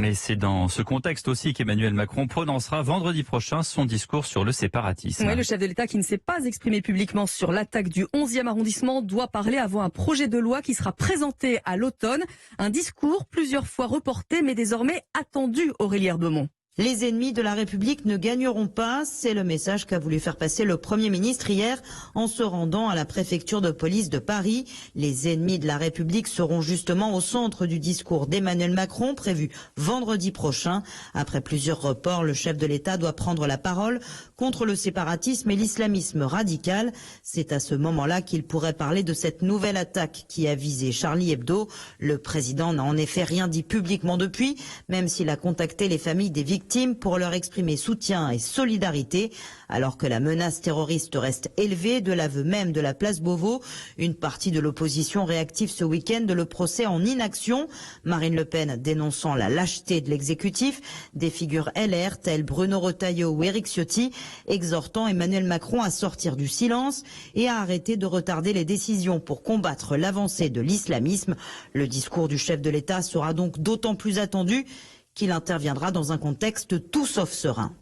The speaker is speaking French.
Et c'est dans ce contexte aussi qu'Emmanuel Macron prononcera vendredi prochain son discours sur le séparatisme. Oui, le chef de l'État qui ne s'est pas exprimé publiquement sur l'attaque du 11e arrondissement doit parler avant un projet de loi qui sera présenté à l'automne. Un discours plusieurs fois reporté mais désormais attendu, Aurélie Herbemont. Les ennemis de la République ne gagneront pas, c'est le message qu'a voulu faire passer le Premier ministre hier en se rendant à la préfecture de police de Paris. Les ennemis de la République seront justement au centre du discours d'Emmanuel Macron prévu vendredi prochain. Après plusieurs reports, le chef de l'État doit prendre la parole contre le séparatisme et l'islamisme radical. C'est à ce moment-là qu'il pourrait parler de cette nouvelle attaque qui a visé Charlie Hebdo. Le président n'a en effet rien dit publiquement depuis, même s'il a contacté les familles des victimes pour leur exprimer soutien et solidarité. Alors que la menace terroriste reste élevée, de l'aveu même de la place Beauvau, une partie de l'opposition réactive ce week-end le procès en inaction. Marine Le Pen dénonçant la lâcheté de l'exécutif, des figures LR telles Bruno Retailleau ou Éric Ciotti exhortant Emmanuel Macron à sortir du silence et à arrêter de retarder les décisions pour combattre l'avancée de l'islamisme. Le discours du chef de l'État sera donc d'autant plus attendu qu'il interviendra dans un contexte tout sauf serein.